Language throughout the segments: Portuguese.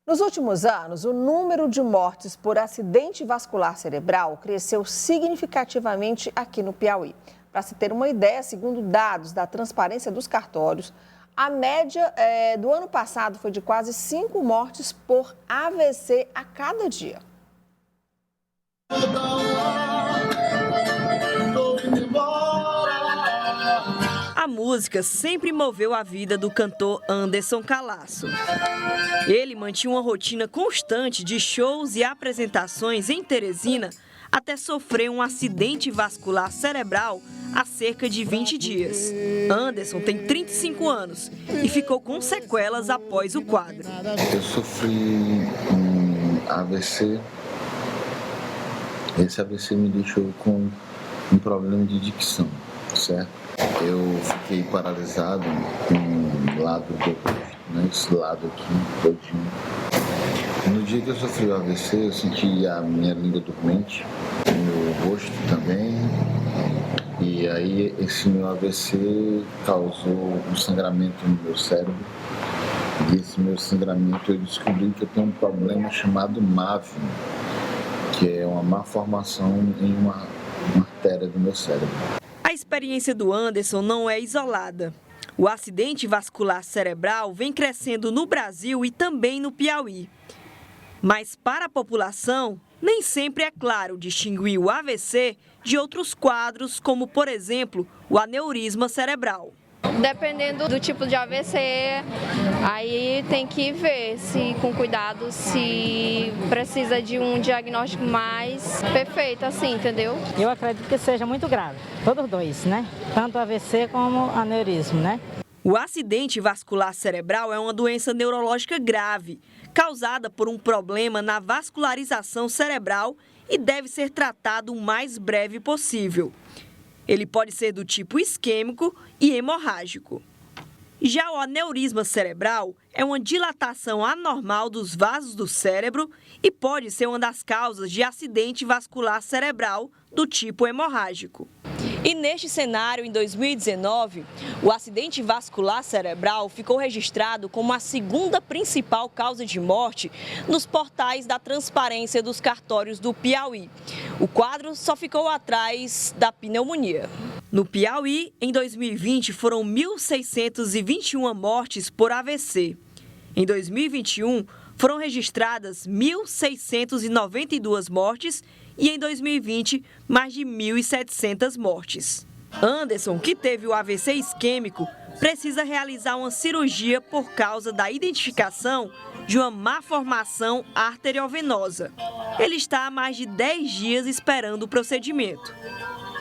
Nos últimos anos, o número de mortes por acidente vascular cerebral cresceu significativamente aqui no Piauí. Para se ter uma ideia, segundo dados da Transparência dos Cartórios, a média do ano passado foi de quase 5 mortes por AVC a cada dia. A música sempre moveu a vida do cantor Anderson Calaço. Ele mantinha uma rotina constante de shows e apresentações em Teresina até sofrer um acidente vascular cerebral há cerca de 20 dias. Anderson tem 35 anos e ficou com sequelas após o quadro. Eu sofri um AVC. Esse AVC me deixou com um problema de dicção, certo? Eu fiquei paralisado com o lado do rosto, né? Esse lado aqui todinho. No dia que eu sofri o AVC, eu senti a minha língua dormente, meu rosto também. E aí esse meu AVC causou um sangramento no meu cérebro. E esse meu sangramento eu descobri que eu tenho um problema chamado MAV, que é uma malformação em uma artéria do meu cérebro. A experiência do Anderson não é isolada. O acidente vascular cerebral vem crescendo no Brasil e também no Piauí. Mas para a população, nem sempre é claro distinguir o AVC de outros quadros, como, por exemplo, o aneurisma cerebral. Dependendo do tipo de AVC, aí tem que ver se com cuidado, se precisa de um diagnóstico mais perfeito, assim, entendeu? Eu acredito que seja muito grave, todos dois, né? Tanto AVC como aneurisma, né? O acidente vascular cerebral é uma doença neurológica grave, causada por um problema na vascularização cerebral e deve ser tratado o mais breve possível. Ele pode ser do tipo isquêmico e hemorrágico. Já o aneurisma cerebral é uma dilatação anormal dos vasos do cérebro e pode ser uma das causas de acidente vascular cerebral do tipo hemorrágico. E neste cenário, em 2019, o acidente vascular cerebral ficou registrado como a segunda principal causa de morte nos portais da Transparência dos Cartórios do Piauí. O quadro só ficou atrás da pneumonia. No Piauí, em 2020, foram 1.621 mortes por AVC. Em 2021, foram registradas 1.692 mortes e em 2020, mais de 1.700 mortes. Anderson, que teve o AVC isquêmico, precisa realizar uma cirurgia por causa da identificação de uma malformação arteriovenosa. Ele está há mais de 10 dias esperando o procedimento.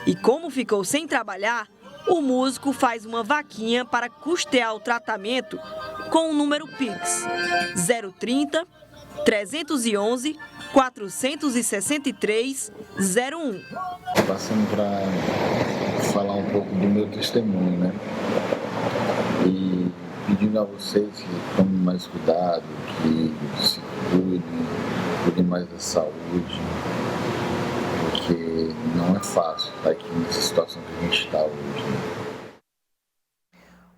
E como ficou sem trabalhar, o músico faz uma vaquinha para custear o tratamento com o número Pix 030 311 463 01. Passando para falar um pouco do meu testemunho, né? E pedindo a vocês que tomem mais cuidado, que se cuidem mais da saúde, porque não é fácil estar aqui nessa situação que a gente está hoje, né?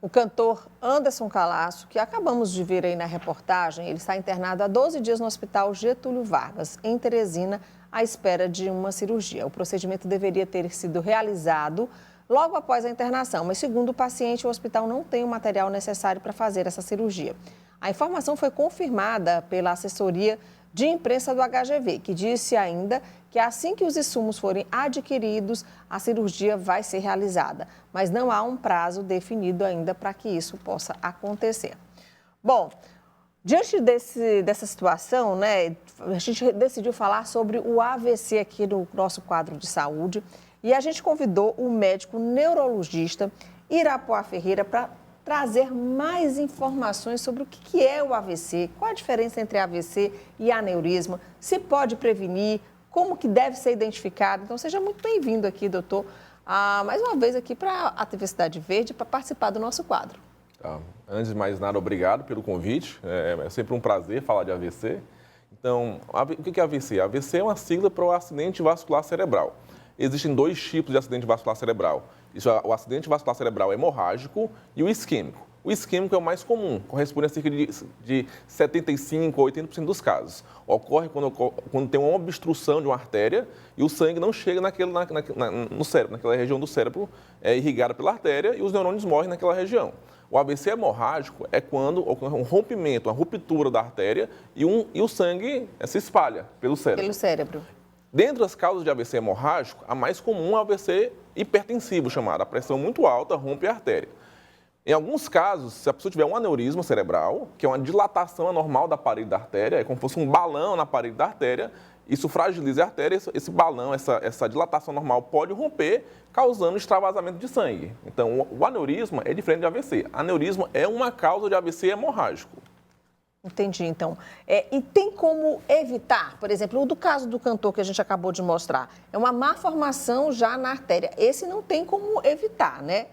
O cantor Anderson Calaço, que acabamos de ver aí na reportagem, ele está internado há 12 dias no Hospital Getúlio Vargas, em Teresina, à espera de uma cirurgia. O procedimento deveria ter sido realizado logo após a internação, mas segundo o paciente, o hospital não tem o material necessário para fazer essa cirurgia. A informação foi confirmada pela assessoria de imprensa do HGV, que disse ainda que assim que os insumos forem adquiridos, a cirurgia vai ser realizada. Mas não há um prazo definido ainda para que isso possa acontecer. Bom, diante dessa situação, né, a gente decidiu falar sobre o AVC aqui no nosso quadro de saúde e a gente convidou o médico neurologista Irapuá Ferreira para trazer mais informações sobre o que é o AVC, qual a diferença entre AVC e aneurisma, se pode prevenir, como que deve ser identificado. Então, seja muito bem-vindo aqui, doutor, mais uma vez aqui para a TV Cidade Verde, para participar do nosso quadro. Antes de mais nada, obrigado pelo convite. É sempre um prazer falar de AVC. Então, o que é AVC? AVC é uma sigla para o acidente vascular cerebral. Existem dois tipos de acidente vascular cerebral. O acidente vascular cerebral hemorrágico e o isquêmico. O isquêmico é o mais comum, corresponde a cerca de 75% a 80% dos casos. Ocorre quando tem uma obstrução de uma artéria e o sangue não chega no cérebro, naquela região do cérebro irrigada pela artéria e os neurônios morrem naquela região. O AVC hemorrágico é quando ocorre um rompimento, uma ruptura da artéria e o sangue se espalha pelo cérebro. Pelo cérebro. Dentre as causas de AVC hemorrágico, a mais comum é o AVC hipertensivo, chamado. A pressão muito alta rompe a artéria. Em alguns casos, se a pessoa tiver um aneurisma cerebral, que é uma dilatação anormal da parede da artéria, é como se fosse um balão na parede da artéria, isso fragiliza a artéria, esse balão, essa dilatação normal pode romper, causando extravasamento de sangue. Então, o aneurisma é diferente de AVC. Aneurisma é uma causa de AVC hemorrágico. Entendi, então. E tem como evitar, por exemplo, o do caso do cantor que a gente acabou de mostrar, é uma má formação já na artéria. Esse não tem como evitar, né?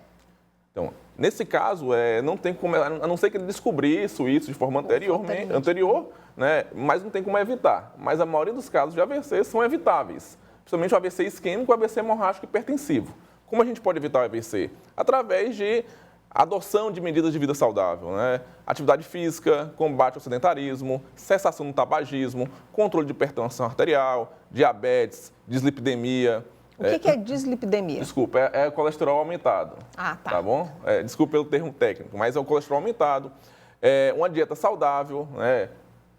Então, nesse caso, não tem como, a não ser que ele descobrisse isso de forma anterior, né? Mas não tem como evitar. Mas a maioria dos casos de AVC são evitáveis, principalmente o AVC isquêmico e o AVC hemorrágico hipertensivo. Como a gente pode evitar o AVC? Através de adoção de medidas de vida saudável, né? Atividade física, combate ao sedentarismo, cessação do tabagismo, controle de hipertensão arterial, diabetes, dislipidemia. O que é dislipidemia? Desculpa, é colesterol aumentado. Ah, tá. Tá bom? Desculpa pelo termo técnico, mas é o colesterol aumentado. Uma dieta saudável, né?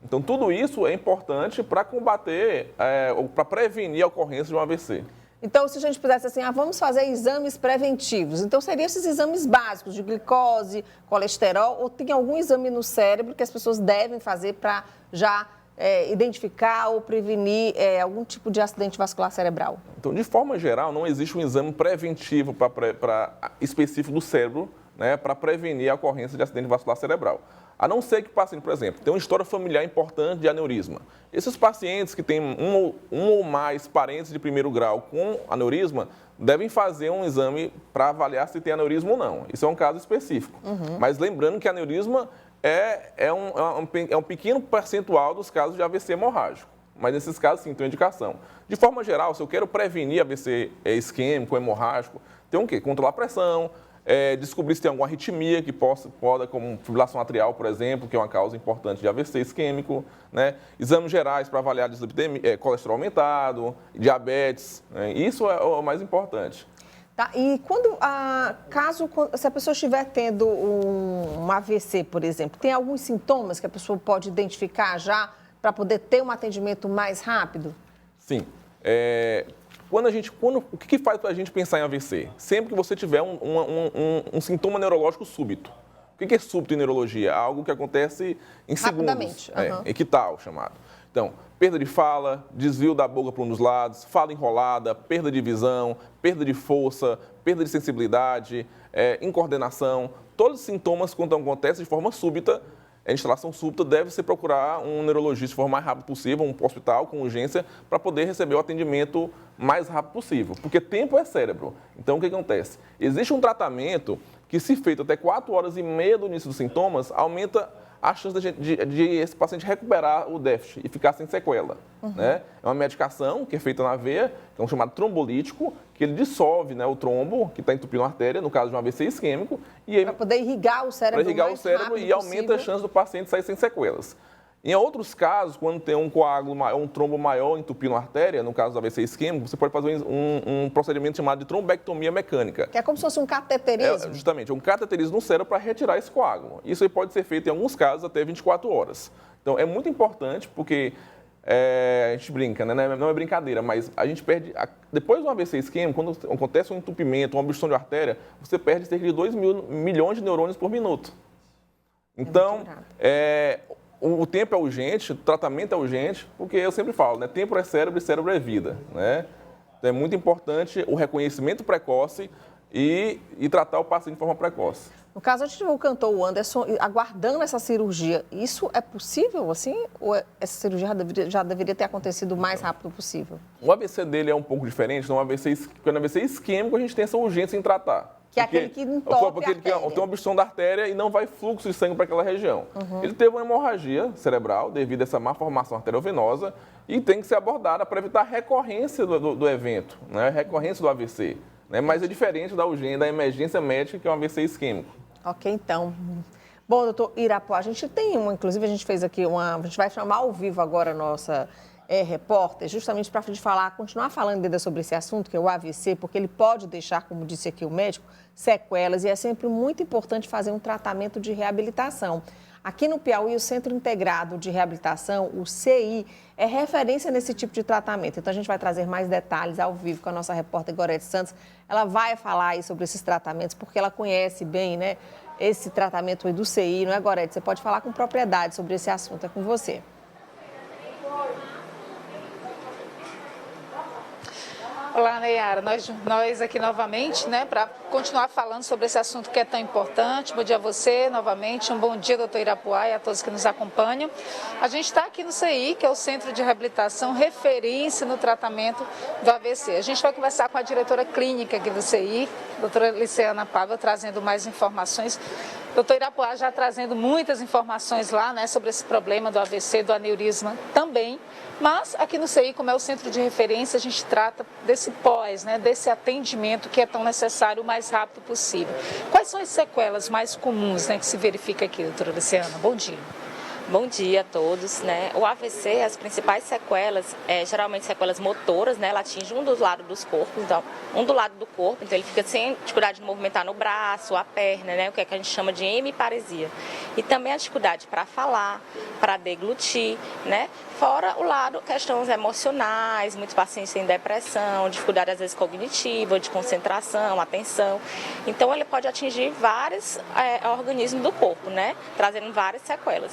Então, tudo isso é importante para combater, ou para prevenir a ocorrência de um AVC. Então, se a gente pudesse assim, vamos fazer exames preventivos. Então, seriam esses exames básicos de glicose, colesterol, ou tem algum exame no cérebro que as pessoas devem fazer para já identificar ou prevenir algum tipo de acidente vascular cerebral? Então, de forma geral, não existe um exame preventivo específico do cérebro, né, para prevenir a ocorrência de acidente vascular cerebral. A não ser que o paciente, por exemplo, tenha uma história familiar importante de aneurisma. Esses pacientes que têm um ou mais parentes de primeiro grau com aneurisma devem fazer um exame para avaliar se tem aneurisma ou não. Isso é um caso específico. Mas lembrando que aneurisma é um pequeno percentual dos casos de AVC hemorrágico. Mas nesses casos, sim, tem uma indicação. De forma geral, se eu quero prevenir AVC isquêmico, hemorrágico, tem o quê? Controlar a pressão, descobrir se tem alguma arritmia que possa, como fibrilação atrial, por exemplo, que é uma causa importante de AVC isquêmico, né? Exames gerais para avaliar dislipidemia, colesterol aumentado, diabetes, né? Isso é o mais importante. Tá, e se a pessoa estiver tendo um AVC, por exemplo, tem alguns sintomas que a pessoa pode identificar já para poder ter um atendimento mais rápido? Sim. O que faz para a gente pensar em AVC? Sempre que você tiver um sintoma neurológico súbito. O que é súbito em neurologia? Algo que acontece em rapidamente. Segundos. Equital, chamado. Então, perda de fala, desvio da boca para um dos lados, fala enrolada, perda de visão, perda de força, perda de sensibilidade, incoordenação. Todos os sintomas, quando acontecem de forma súbita, a instalação súbita deve-se procurar um neurologista de forma mais rápida possível, um hospital com urgência, para poder receber o atendimento mais rápido possível. Porque tempo é cérebro. Então, o que acontece? Existe um tratamento que, se feito até 4 horas e meia do início dos sintomas, aumenta a chance de esse paciente recuperar o déficit e ficar sem sequela. Né? É uma medicação que é feita na veia, que é um chamado trombolítico, que ele dissolve, né, o trombo que está entupindo a artéria, no caso de um AVC isquêmico. Para poder irrigar o cérebro e aumenta a chance do paciente sair sem sequelas. Em outros casos, quando tem um coágulo maior, um trombo maior entupindo a artéria, no caso do AVC isquêmico, você pode fazer um procedimento chamado de trombectomia mecânica. Que é como se fosse um cateterismo? Justamente, um cateterismo no cérebro para retirar esse coágulo. Isso aí pode ser feito, em alguns casos, até 24 horas. Então, é muito importante porque a gente brinca, né? Não é brincadeira, mas a gente perde... Depois do AVC isquêmico, quando acontece um entupimento, uma obstrução de artéria, você perde cerca de 2 milhões de neurônios por minuto. Então, o tempo é urgente, o tratamento é urgente, porque eu sempre falo, né? Tempo é cérebro e cérebro é vida, né? Então, é muito importante o reconhecimento precoce e tratar o paciente de forma precoce. No caso, a gente viu o cantor Anderson aguardando essa cirurgia. Isso é possível, assim? Ou essa cirurgia já deveria ter acontecido o mais rápido possível? O AVC dele é um pouco diferente. Porque no AVC isquêmico, a gente tem essa urgência em tratar. Que é aquele que entope a artéria. Tem uma obstrução da artéria e não vai fluxo de sangue para aquela região. Ele teve uma hemorragia cerebral devido a essa má formação arteriovenosa e tem que ser abordada para evitar a recorrência do evento, né? A recorrência do AVC. Né? Mas é diferente da urgência, da emergência médica, que é um AVC isquêmico. Ok, então. Bom, doutor Irapuá, a gente tem inclusive a gente fez aqui a gente vai chamar ao vivo agora a nossa repórter, justamente para continuar falando ainda sobre esse assunto, que é o AVC, porque ele pode deixar, como disse aqui o médico, sequelas e é sempre muito importante fazer um tratamento de reabilitação. Aqui no Piauí, o Centro Integrado de Reabilitação, o CI, é referência nesse tipo de tratamento. Então, a gente vai trazer mais detalhes ao vivo com a nossa repórter Gorete Santos. Ela vai falar aí sobre esses tratamentos, porque ela conhece bem, né, esse tratamento aí do CI, não é, Gorete? Você pode falar com propriedade sobre esse assunto, é com você. Olá, Neyara. Nós aqui novamente, né, para continuar falando sobre esse assunto que é tão importante. Bom dia a você novamente. Um bom dia, doutor Irapuá, e a todos que nos acompanham. A gente está aqui no CI, que é o Centro de Reabilitação, referência no tratamento do AVC. A gente vai conversar com a diretora clínica aqui do CI, doutora Liceana Pádua, trazendo mais informações. Doutor Irapuá já trazendo muitas informações lá, né, sobre esse problema do AVC, do aneurisma também. Mas aqui no CI, como é o centro de referência, a gente trata desse pós, né, desse atendimento que é tão necessário o mais rápido possível. Quais são as sequelas mais comuns, né, que se verifica aqui, doutora Luciana? Bom dia. Bom dia a todos, né? O AVC, as principais sequelas, geralmente sequelas motoras, né? Ela atinge um dos lados dos corpos, então, um do lado do corpo, então ele fica sem dificuldade de movimentar no braço, a perna, né? O que é que a gente chama de hemiparesia. E também a dificuldade para falar, para deglutir, né? Fora o lado, questões emocionais, muitos pacientes têm depressão, dificuldade às vezes cognitiva, de concentração, atenção. Então ele pode atingir vários organismos do corpo, né? Trazendo várias sequelas.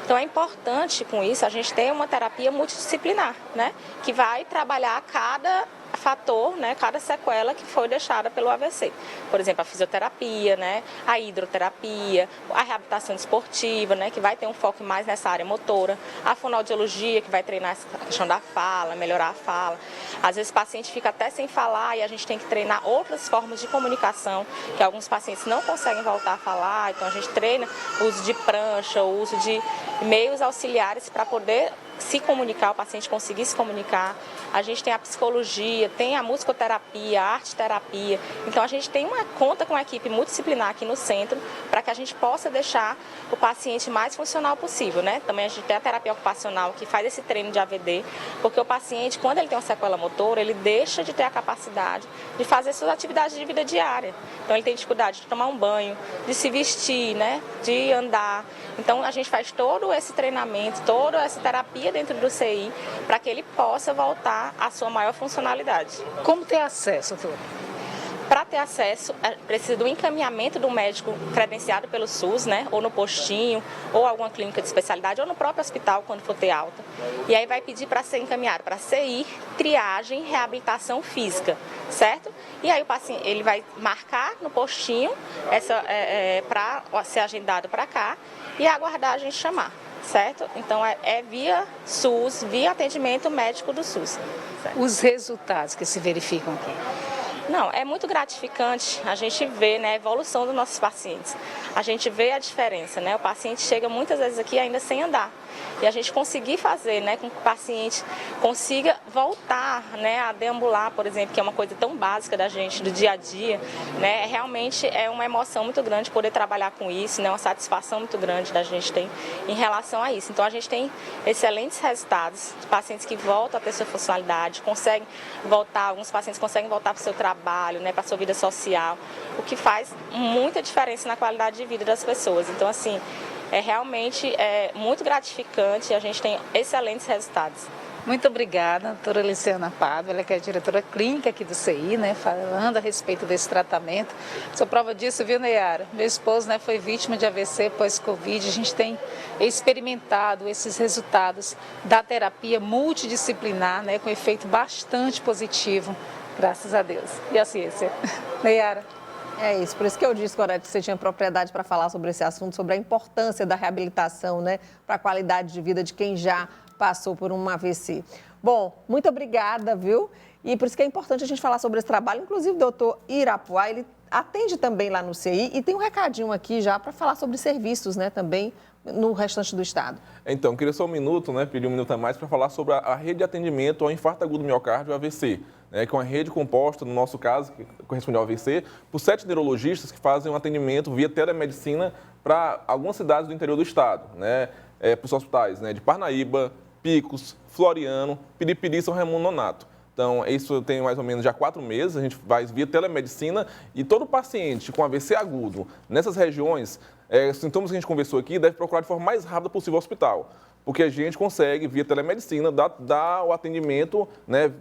Então é importante com isso a gente ter uma terapia multidisciplinar, né? Que vai trabalhar cada fator, né, cada sequela que foi deixada pelo AVC. Por exemplo, a fisioterapia, né, a hidroterapia, a reabilitação esportiva, né, que vai ter um foco mais nessa área motora, a fonoaudiologia, que vai treinar a questão da fala, melhorar a fala. Às vezes o paciente fica até sem falar e a gente tem que treinar outras formas de comunicação, que alguns pacientes não conseguem voltar a falar, então a gente treina o uso de prancha, o uso de meios auxiliares para poder se comunicar, o paciente conseguir se comunicar. A gente tem a psicologia, tem a musicoterapia, a arte-terapia. Então, a gente conta com uma equipe multidisciplinar aqui no centro para que a gente possa deixar o paciente mais funcional possível, né? Também a gente tem a terapia ocupacional que faz esse treino de AVD, porque o paciente, quando ele tem uma sequela motora, ele deixa de ter a capacidade de fazer suas atividades de vida diária. Então, ele tem dificuldade de tomar um banho, de se vestir, né? De andar. Então, a gente faz todo esse treinamento, toda essa terapia dentro do CI para que ele possa voltar à sua maior funcionalidade. Como ter acesso, doutora? Para ter acesso, precisa do encaminhamento do médico credenciado pelo SUS, né? Ou no postinho, ou alguma clínica de especialidade, ou no próprio hospital, quando for ter alta. E aí vai pedir para ser encaminhado para CI, triagem, reabilitação física, certo? E aí o paciente, ele vai marcar no postinho para ser agendado para cá e aguardar a gente chamar. Certo? Então, é via SUS, via atendimento médico do SUS. Certo? Os resultados que se verificam aqui? Não, é muito gratificante a gente ver, né, a evolução dos nossos pacientes. A gente vê a diferença, né? O paciente chega muitas vezes aqui ainda sem andar. E a gente conseguir fazer, né, com que o paciente consiga voltar, né, a deambular, por exemplo, que é uma coisa tão básica da gente, do dia a dia, né, realmente é uma emoção muito grande poder trabalhar com isso, né, uma satisfação muito grande da gente ter em relação a isso. Então, a gente tem excelentes resultados, de pacientes que voltam a ter sua funcionalidade, conseguem voltar, alguns pacientes conseguem voltar para o seu trabalho, né, para a sua vida social, o que faz muita diferença na qualidade de vida das pessoas. Então, assim, realmente muito gratificante e a gente tem excelentes resultados. Muito obrigada, doutora Liceana Pádua, ela que é diretora clínica aqui do CI, né, falando a respeito desse tratamento. Sou prova disso, viu, Neyara? Meu esposo, né, foi vítima de AVC pós-Covid. A gente tem experimentado esses resultados da terapia multidisciplinar, né, com efeito bastante positivo, graças a Deus. E a ciência. Neyara. É isso, por isso que eu disse, Gorete, que você tinha propriedade para falar sobre esse assunto, sobre a importância da reabilitação, né, para a qualidade de vida de quem já passou por um AVC. Bom, muito obrigada, viu? E por isso que é importante a gente falar sobre esse trabalho. Inclusive, o doutor Irapuá, ele atende também lá no CI e tem um recadinho aqui já para falar sobre serviços, né, também no restante do estado. Então, queria só um minuto, né, pedir um minuto a mais para falar sobre a rede de atendimento ao infarto agudo do miocárdio, AVC. né, que é uma rede composta, no nosso caso, que corresponde ao AVC, por 7 neurologistas que fazem um atendimento via telemedicina para algumas cidades do interior do estado, né, para os hospitais, né, de Parnaíba, Picos, Floriano, Piripiri e São Raimundo Nonato. Então, isso tem mais ou menos já 4 meses, a gente vai via telemedicina e todo paciente com AVC agudo nessas regiões, sintomas que a gente conversou aqui, deve procurar de forma mais rápida possível o hospital, porque a gente consegue, via telemedicina, dar o atendimento, né,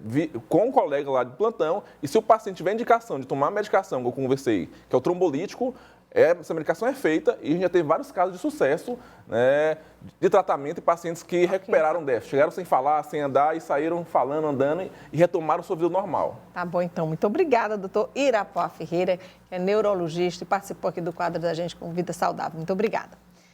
com o colega lá de plantão, e se o paciente tiver indicação de tomar a medicação que eu conversei, que é o trombolítico, essa medicação é feita e a gente já teve vários casos de sucesso, né, de tratamento em pacientes que recuperaram déficit. Chegaram sem falar, sem andar e saíram falando, andando e retomaram sua vida normal. Tá bom, então. Muito obrigada, doutor Irapuá Ferreira, que é neurologista e participou aqui do quadro da gente com Vida Saudável. Muito obrigada.